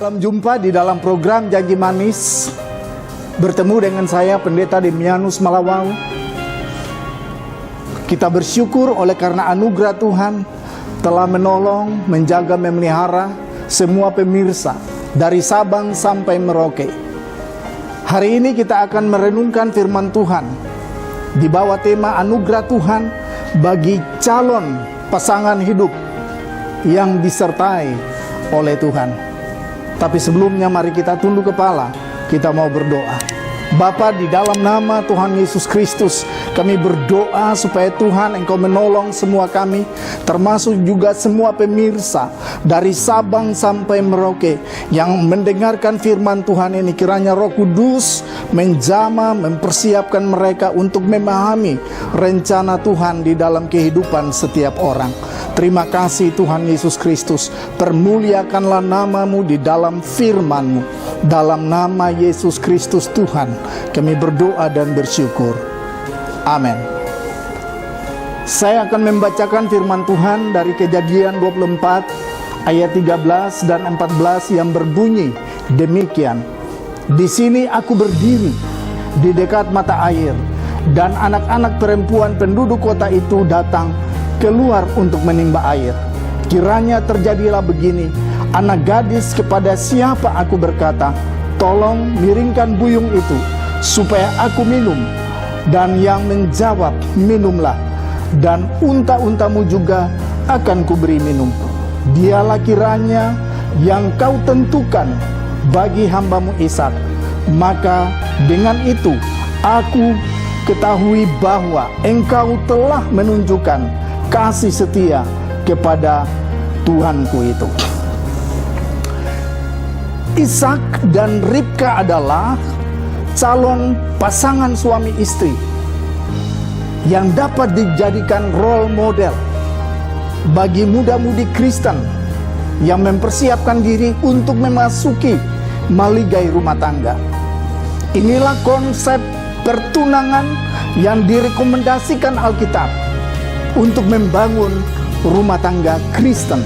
Salam jumpa di dalam program Janji Manis. Bertemu dengan saya Pendeta Demianus Malawang. Kita bersyukur oleh karena anugerah Tuhan telah menolong, menjaga, memelihara semua pemirsa dari Sabang sampai Merauke. Hari ini kita akan merenungkan firman Tuhan di bawah tema anugerah Tuhan bagi calon pasangan hidup yang disertai oleh Tuhan. Tapi sebelumnya mari kita tunduk kepala, kita mau berdoa. Bapa, di dalam nama Tuhan Yesus Kristus, kami berdoa supaya Tuhan Engkau menolong semua kami, termasuk juga semua pemirsa dari Sabang sampai Merauke yang mendengarkan firman Tuhan ini. Kiranya Roh Kudus menjamah, mempersiapkan mereka untuk memahami rencana Tuhan di dalam kehidupan setiap orang. Terima kasih Tuhan Yesus Kristus. Permuliakanlah namamu di dalam firman-Mu. Dalam nama Yesus Kristus Tuhan, kami berdoa dan bersyukur. Amin. Saya akan membacakan firman Tuhan dari Kejadian 24 ayat 13 dan 14 yang berbunyi demikian. Di sini aku berdiri di dekat mata air, dan anak-anak perempuan penduduk kota itu datang keluar untuk menimba air. Kiranya terjadilah begini, anak gadis kepada siapa aku berkata, tolong miringkan buyung itu supaya aku minum, dan yang menjawab, minumlah, dan unta-untamu juga akan kuberi minum. Dialah kiranya yang kau tentukan bagi hambamu Ishak. Maka dengan itu aku ketahui bahwa engkau telah menunjukkan kasih setia kepada Tuhanku itu. Ishak dan Ribka adalah calon pasangan suami istri yang dapat dijadikan role model bagi muda-mudi Kristen yang mempersiapkan diri untuk memasuki maligai rumah tangga. Inilah konsep pertunangan yang direkomendasikan Alkitab untuk membangun rumah tangga Kristen.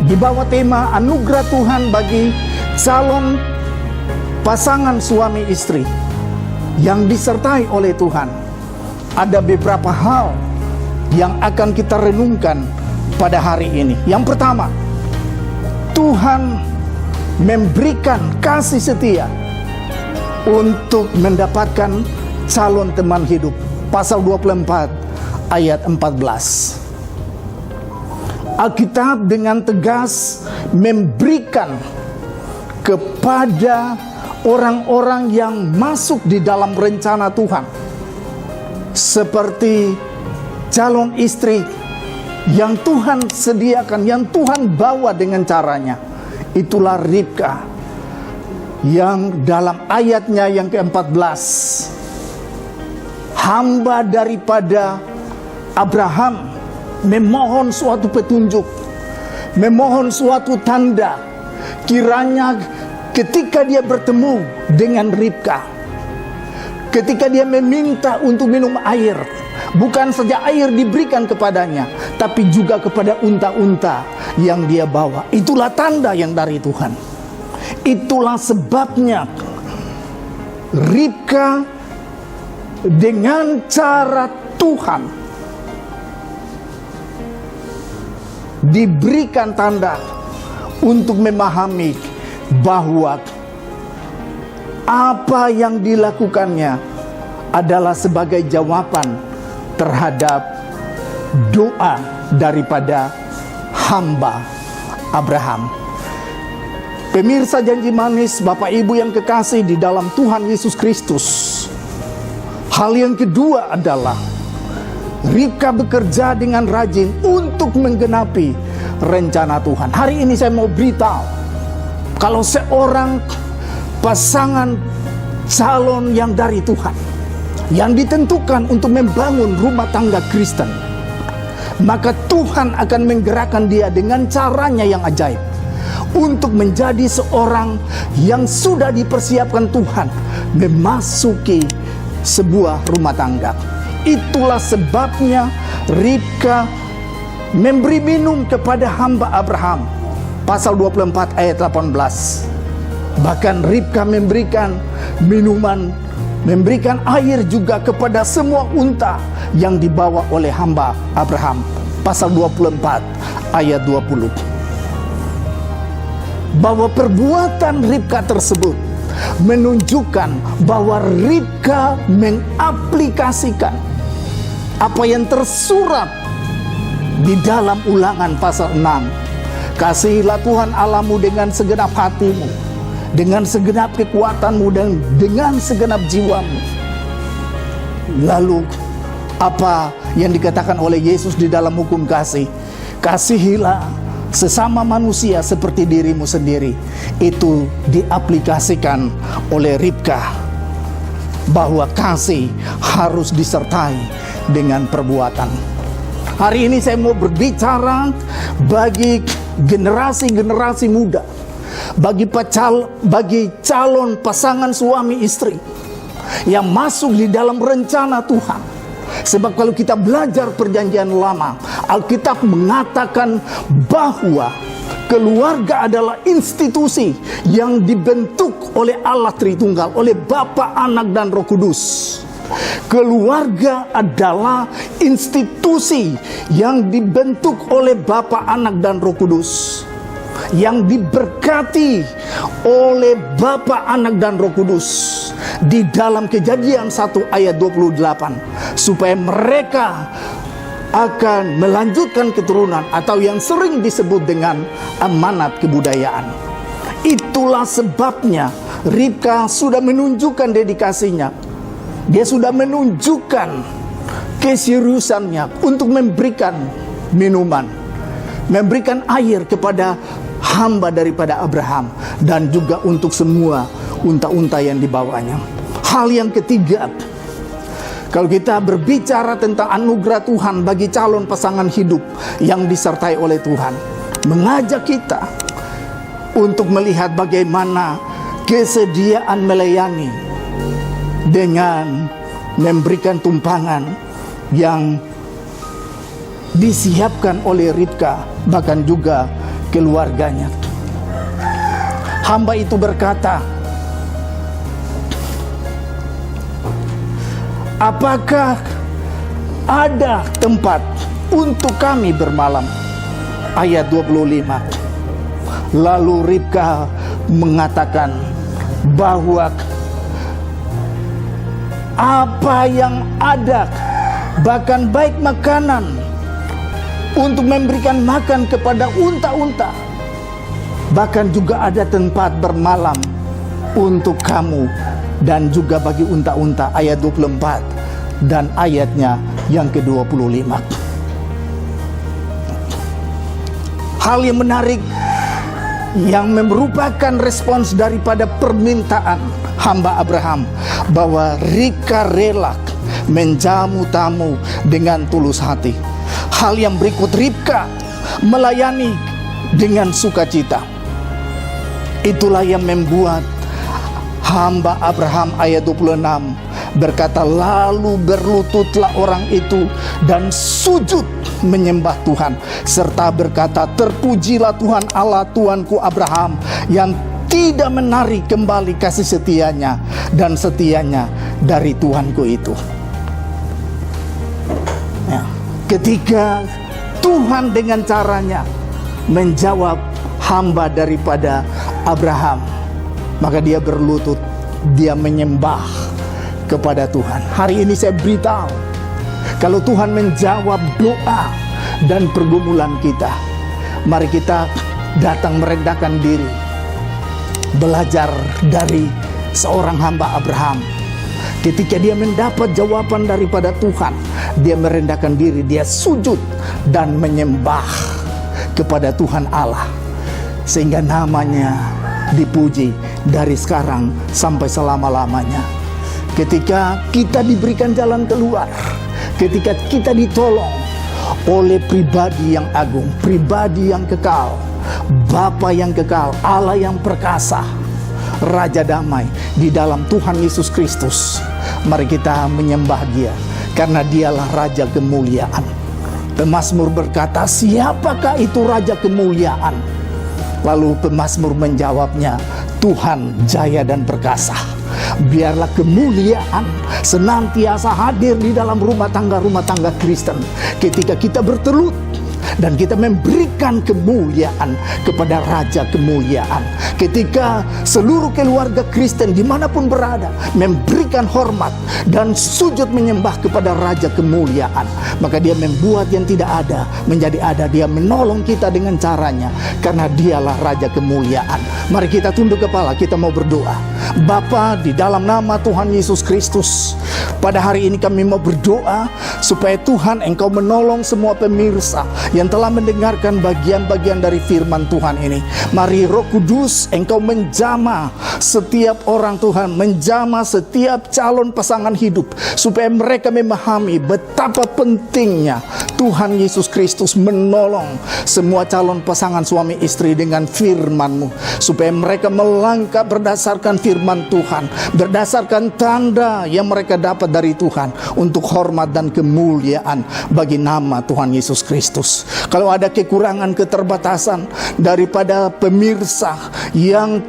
Di bawah tema anugerah Tuhan bagi calon pasangan suami istri yang disertai oleh Tuhan, ada beberapa hal yang akan kita renungkan pada hari ini. Yang pertama, Tuhan memberikan kasih setia untuk mendapatkan calon teman hidup. Pasal 24 ayat 14. Alkitab dengan tegas memberikan kepada orang-orang yang masuk di dalam rencana Tuhan, seperti calon istri yang Tuhan sediakan, yang Tuhan bawa dengan caranya. Itulah Ribka yang dalam ayatnya yang ke-14, hamba daripada Abraham memohon suatu petunjuk, memohon suatu tanda. Kiranya ketika dia bertemu dengan Ribka, ketika dia meminta untuk minum air, bukan saja air diberikan kepadanya, tapi juga kepada unta-unta yang dia bawa. Itulah tanda yang dari Tuhan. Itulah sebabnya Ribka dengan cara Tuhan diberikan tanda untuk memahami bahwa apa yang dilakukannya adalah sebagai jawaban terhadap doa daripada hamba Abraham. Pemirsa Janji Manis, Bapak Ibu yang kekasih di dalam Tuhan Yesus Kristus, hal yang kedua adalah Ribka bekerja dengan rajin untuk menggenapi rencana Tuhan. Hari ini saya mau beritahu, kalau seorang pasangan calon yang dari Tuhan, yang ditentukan untuk membangun rumah tangga Kristen, maka Tuhan akan menggerakkan dia dengan caranya yang ajaib untuk menjadi seorang yang sudah dipersiapkan Tuhan memasuki sebuah rumah tangga. Itulah sebabnya Ribka memberi minum kepada hamba Abraham pasal 24 ayat 18. Bahkan Ribka memberikan minuman, memberikan air juga kepada semua unta yang dibawa oleh hamba Abraham. Pasal 24 ayat 20. Bahwa perbuatan Ribka tersebut menunjukkan bahwa Ribka mengaplikasikan apa yang tersurat di dalam Ulangan pasal 6. Kasihilah Tuhan Allahmu dengan segenap hatimu, dengan segenap kekuatanmu, dan dengan segenap jiwamu. Lalu apa yang dikatakan oleh Yesus di dalam hukum kasih? Kasihilah sesama manusia seperti dirimu sendiri. Itu diaplikasikan oleh Ribka, bahwa kasih harus disertai dengan perbuatan. Hari ini saya mau berbicara bagi generasi-generasi muda, bagi calon pasangan suami istri yang masuk di dalam rencana Tuhan. Sebab kalau kita belajar perjanjian lama, Alkitab mengatakan bahwa keluarga adalah institusi yang dibentuk oleh Allah Tritunggal, oleh Bapa, Anak, dan Roh Kudus. Keluarga adalah institusi yang dibentuk oleh Bapa, Anak, dan Roh Kudus, yang diberkati oleh Bapa, Anak, dan Roh Kudus. Di dalam Kejadian 1 ayat 28, supaya mereka akan melanjutkan keturunan, atau yang sering disebut dengan amanat kebudayaan. Itulah sebabnya Ribka sudah menunjukkan dedikasinya. Dia sudah menunjukkan keseriusannya untuk memberikan minuman, memberikan air kepada hamba daripada Abraham, dan juga untuk semua unta-unta yang dibawanya. Hal yang ketiga, kalau kita berbicara tentang anugerah Tuhan bagi calon pasangan hidup yang disertai oleh Tuhan, mengajak kita untuk melihat bagaimana kesediaan melayani dengan memberikan tumpangan yang disiapkan oleh Ribka, bahkan juga keluarganya. Hamba itu berkata, apakah ada tempat untuk kami bermalam? Ayat 25. Lalu Ribka mengatakan bahwa apa yang ada, bahkan baik makanan untuk memberikan makan kepada unta-unta, bahkan juga ada tempat bermalam untuk kamu dan juga bagi unta-unta. Ayat 24 dan ayatnya yang ke-25. Hal yang menarik yang merupakan respons daripada permintaan hamba Abraham, bahwa Ribka rela menjamu tamu dengan tulus hati. Hal yang berikut, Ribka melayani dengan sukacita. Itulah yang membuat hamba Abraham, ayat 26 berkata, lalu berlututlah orang itu dan sujud menyembah Tuhan, serta berkata, terpujilah Tuhan Allah Tuanku Abraham, yang tidak menarik kembali kasih setianya dan setianya dari Tuhanku itu. Ya. Ketika Tuhan dengan caranya menjawab hamba daripada Abraham, maka dia berlutut, dia menyembah kepada Tuhan. Hari ini saya beritahu, kalau Tuhan menjawab doa dan pergumulan kita, mari kita datang merendahkan diri, belajar dari seorang hamba Abraham. Ketika dia mendapat jawaban daripada Tuhan, dia merendahkan diri, dia sujud dan menyembah kepada Tuhan Allah, sehingga namanya dipuji dari sekarang sampai selama-lamanya. Ketika kita diberikan jalan keluar, ketika kita ditolong oleh pribadi yang agung, pribadi yang kekal, Bapa yang kekal, Allah yang perkasa, Raja damai di dalam Tuhan Yesus Kristus, mari kita menyembah Dia, karena Dialah Raja kemuliaan. Pemazmur berkata, siapakah itu Raja kemuliaan? Lalu pemazmur menjawabnya, Tuhan jaya dan perkasa. Biarlah kemuliaan senantiasa hadir di dalam rumah tangga Kristen ketika kita bertelut dan kita memberikan kemuliaan kepada Raja Kemuliaan. Ketika seluruh keluarga Kristen dimanapun berada memberikan hormat dan sujud menyembah kepada Raja Kemuliaan, maka dia membuat yang tidak ada menjadi ada. Dia menolong kita dengan caranya, karena dialah Raja Kemuliaan. Mari kita tunduk kepala, kita mau berdoa. Bapa, di dalam nama Tuhan Yesus Kristus, pada hari ini kami mau berdoa supaya Tuhan Engkau menolong semua pemirsa yang telah mendengarkan bagian-bagian dari firman Tuhan ini. Mari Roh Kudus Engkau menjamah setiap orang Tuhan, menjamah setiap calon pasangan hidup, supaya mereka memahami betapa pentingnya Tuhan Yesus Kristus menolong semua calon pasangan suami istri dengan firman-Mu, supaya mereka melangkah berdasarkan firman Tuhan, berdasarkan tanda yang mereka dapat dari Tuhan untuk hormat dan kemuliaan bagi nama Tuhan Yesus Kristus. Kalau ada kekurangan, keterbatasan daripada pemirsa yang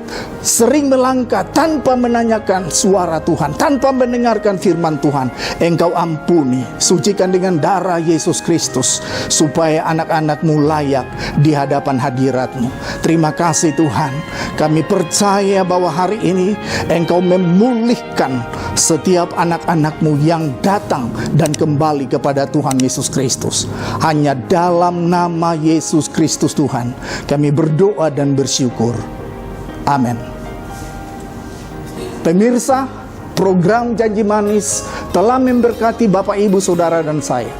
sering melangkah tanpa menanyakan suara Tuhan, tanpa mendengarkan firman Tuhan, Engkau ampuni, sucikan dengan darah Yesus Kristus, supaya anak-anak-Mu layak di hadapan hadirat-Mu. Terima kasih Tuhan, kami percaya bahwa hari ini Engkau memulihkan setiap anak-anak-Mu yang datang dan kembali kepada Tuhan Yesus Kristus. Hanya dalam nama Yesus Kristus Tuhan kami berdoa dan bersyukur. Amin. Pemirsa, program Janji Manis telah memberkati Bapak, Ibu, Saudara, dan saya.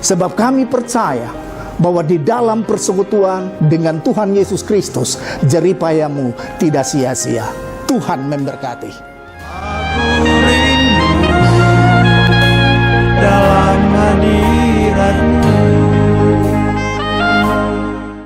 Sebab kami percaya bahwa di dalam persekutuan dengan Tuhan Yesus Kristus, jeripayamu tidak sia-sia. Tuhan memberkati.